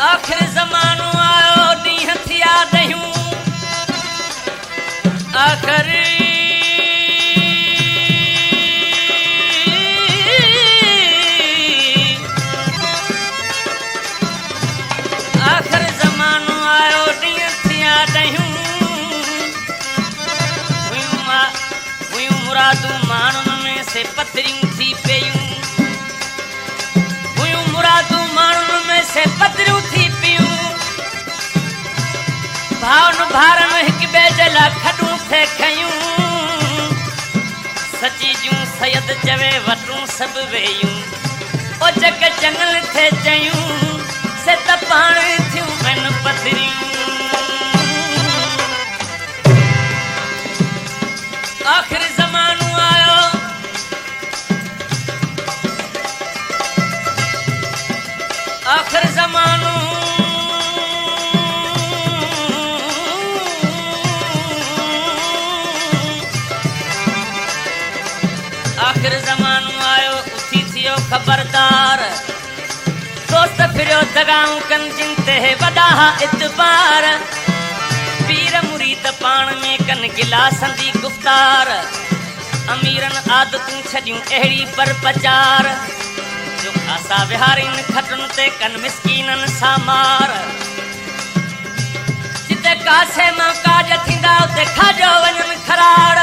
आखिर ज़मानो आयो ॾींहं थिया ॾहियूं आखिर ज़मानो आयो ॾींहं थिया ॾहियूं हुयूं मुरादूं माण्हुनि में से पथरियूं थी पियूं हुयूं मुरादूं माण्हुनि में से पथरियूं थी पियूं भाउनि भारनि हिक ॿिए जे लाइ खॾूं थे खयूं सची जूं सयद चवे वटूं सभु वेयूं ओ जग जंगल थे चयूं से त पाण थियूं आहिनि पथरियूं आख़िर ज़मानो आयो आख़िर ज़मानो आख़िर ज़मानो आयो उथी थियो ख़बरदार दोस्त फिरियो दगाऊं कन जिन ते वॾा इतबार पीर मुरीद पाण में कन गिलासन जी गुफ़्तार अमीरनि आदतूं छॾियूं अहिड़ी पर पचार जो खासा विहारीनि खटुनि ते कन मिसकीननि सां मार जिते कासे मां काज थींदा उते खाजो वञनि खराड़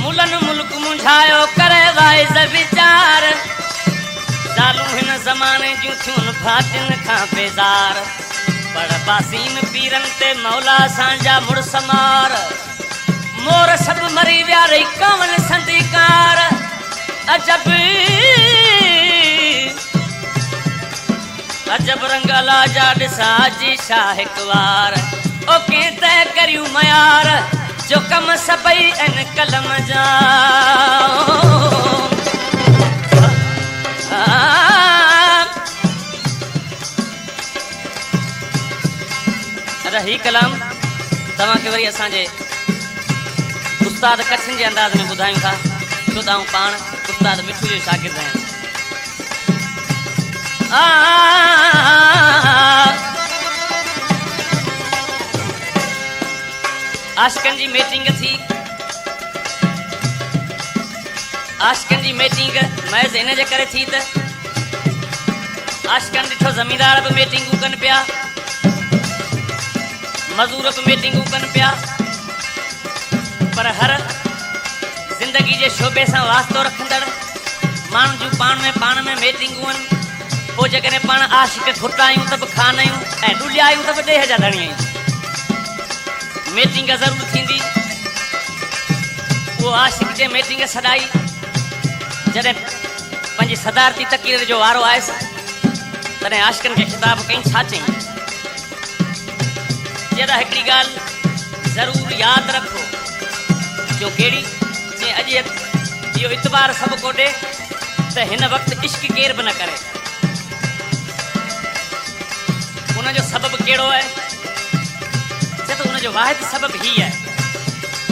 मुलनि मुल्क मुंझायो करे वाइज़ वीचार ज़ालूं हिन ज़माने जूं थियूं भातियुनि खां बेज़ार पर बासीन पीरनि ते मौला असांजा मुड़स मार मोर सभु मरी विया रही कवन संदीकार अजब अजब रंगला जा ॾिसां जी छा हिकु वार ओ कंहिं तय करियूं मयार जो कम सभई आहिनि कलम जा ही कलाम तव्हांखे वरी असांजे उस्ताद कच्छन जे अंदाज़ में ॿुधायूं था छो त आऊं पाण उस्ताद मिठू जो शागिर्द आहियां आशिकनि जी मीटिंग थी आशिकनि जी मीटिंग महज़ इन जे करे थी त आशिकनि ॾिठो ज़मींदार बि मीटिंगूं कनि पिया मज़ूर बि मीटिंगूं कनि पिया पर हर ज़िंदगी जे शोबे सां वास्तो रखंदड़ माण्हुनि जूं पाण में मीटिंगूं आहिनि पोइ जेकॾहिं पाण आशिक खुटायूं त बि खान आहियूं ऐं ॾुलियायूं त बि ॾेह जा धणी आहियूं मीटिंग ज़रूरु थींदी उहो आशिक जे मीटिंग सॾाई जॾहिं पंहिंजी सदारती तक़रीर जो वारो आयसि तॾहिं आशिकनि खे ख़िताब कई छा चई जॾहिं हिकिड़ी ॻाल्हि ज़रूरु यादि रखो जो कहिड़ी जीअं अॼु इहो इतबार सभु को ॾे त हिन वक़्तु इश्क केर बि न करे उनजो सबबु कहिड़ो आहे छो त उनजो वाहिद सबबु ही आहे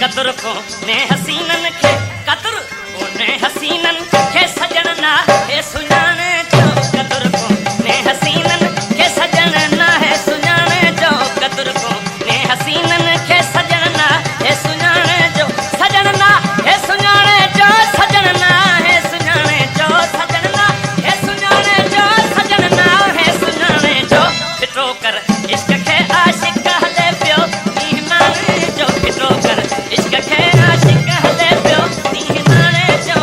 कदुर कोने हसीननि खे कदुर कोने हसीननि खे सजण ना हे सुञाणे जो कदुर कोने हसीननि खे सजण ना हे सुञाणे जो कदुर कोने हसीननि खे सजण ना हे सुञाणे जो सजण ना हे सुञाणे जो सजण ना हे सुञाणे जो सजण ना हे सुञाणे जो सजण ना हे सुञाणे जो फिटो कर इश्क खे आशिक हले पियो मीहनाने जो फिटो कर इश्क खे आशिक हले पियो मीहनाने जो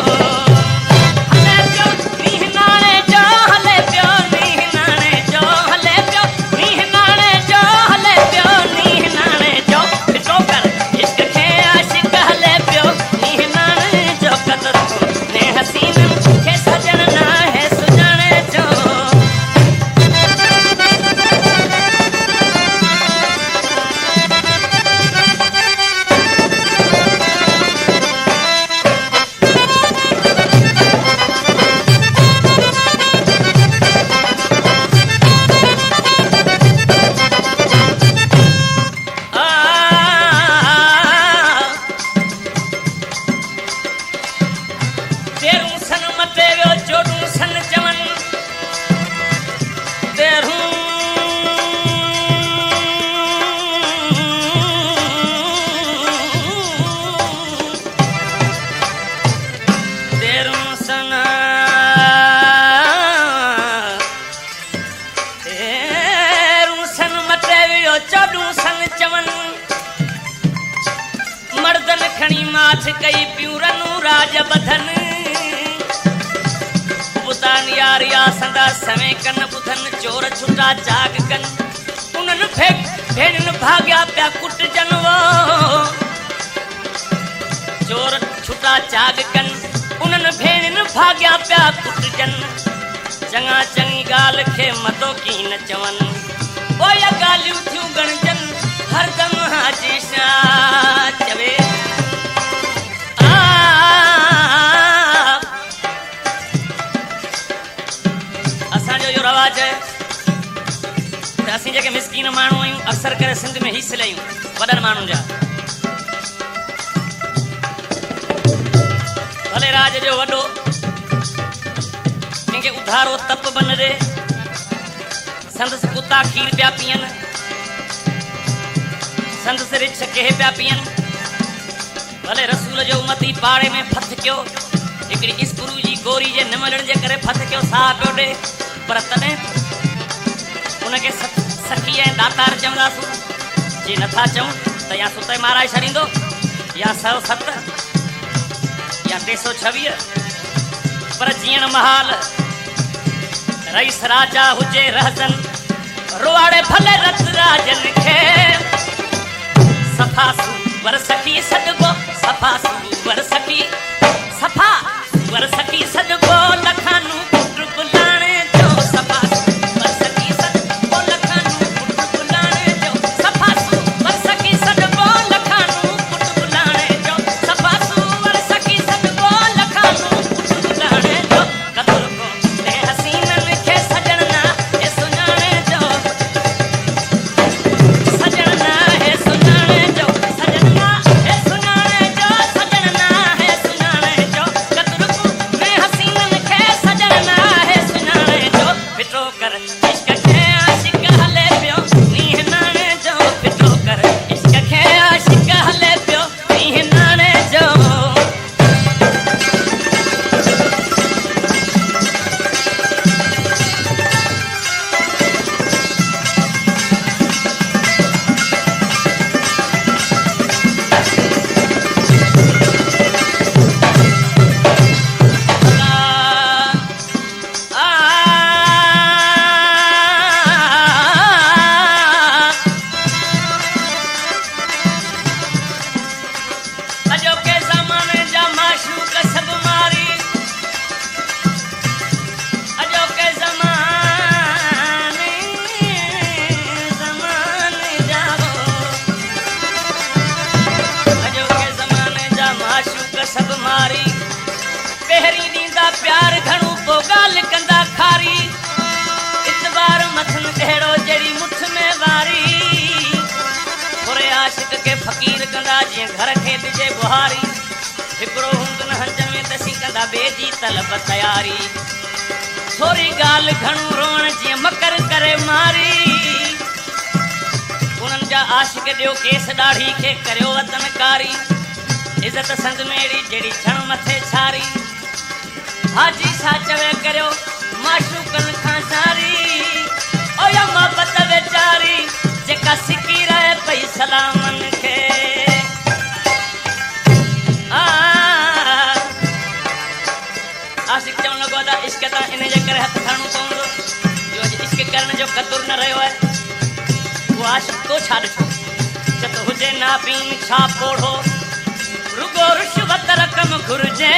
हले पियो माथ कई प्यूरनु राज बधन बुतान यारिया संदा समय कन बुधन चोर छुटा जाग कन उनन भेड़न भाग्या प्या कुट जनवो चोर छुटा जाग कन उनन भेड़न भाग्या प्या कुट जन चंगा चंगी गाल खे मतो की न चवन ओ या गालियूं थियूं गणजन हरदम हाजी शाह चवे असांजो जो रवाज है त असीं जेके मिसकीन माण्हू आहियूं अक्सर करे सिंध में ही सिलायूं वॾनि माण्हुनि जा भले राज जो वॾो कंहिंखे उधारो तप बन ॾे संदसि कुता खीर पिया पीअनि संदसि रिछ केह पिया पीअनि भले रसूल जो उमती पाड़े में फथ कयो हिकिड़ी इस्परू जी गोरी जे निमलण जे करे फथ कयो साह पियो ॾे पर तॾहिं उनखे सखी ऐं दातार चवंदासूं जे नथा चऊं त या सुते माराए छॾींदो या 107 या 326 पर जीअण महाल रईस राजा हुजे रहजन रोआड़े भले रत राजन खे सफा सुवर सखी सदगो सफा सुवर सखी सफा सुवर सखी सदगो लखानू पुट बुलाणे जो सफा सुवर सखी सदगो लखानू पुट बुलाणे जो सफा सुवर सखी सदगो लखानू पुट बुलाणे जो सफा सुवर सखी सदगो लखानू पुट बुलाणे जो कदर को ने हसीनन खे सजणना ए सुञाणे जो सजणना है सुञाणे जो सजणना है सुञाणे जो सजणना है सुञाणे जो कदर को ने हसीनन खे सजणना है सुञाणे जो फिटो कर इश्क खे आशिक हले पियो नीह नाणे जो फिटो कर इश्क खे आशिक हले पियो नीह नाणे जो अजोके ज़माने जा माशूक सब मारी अजोके ज़माने जाओ अजोके ज़माने जा माशूक सब मारी पहिरीं ॾींदा प्यार घणो पोइ ॻाल्हि कंदा खारी इतबार मथन अहिड़ो जहिड़ी मुठ में वारी बुरे आशिक के फकीर कंदा जीअं घर खे ॾिजे बुहारी हिकिड़ो हुंदन हंज में तसी कंदा ॿिए जी तलब तयारी थोरी ॻाल्हि घणो रोअण जीअं मकर करे मारी उन्हनि जा आशिक ॾियो केस ॾाढ़ी खे करियो वतनकारी इज़त संद में अहिड़ी जहिड़ी छण मथे छारी हाजी छा चवे करियो माशूकनि खां सारी ओ या मोहबत वेचारी जेका सिकी रहे पई सलामन खे आशिक चवण लॻो आहे इश्क तां इन जे करे हथ खणणो पवंदो जो अॼु इश्क करण जो क़दुरु न रहियो आहे उहो आशिक तो छा ॾिठो चत हुजे नापीन छा पोढ़ो रुगो रिश्वत रक़म घुरिजे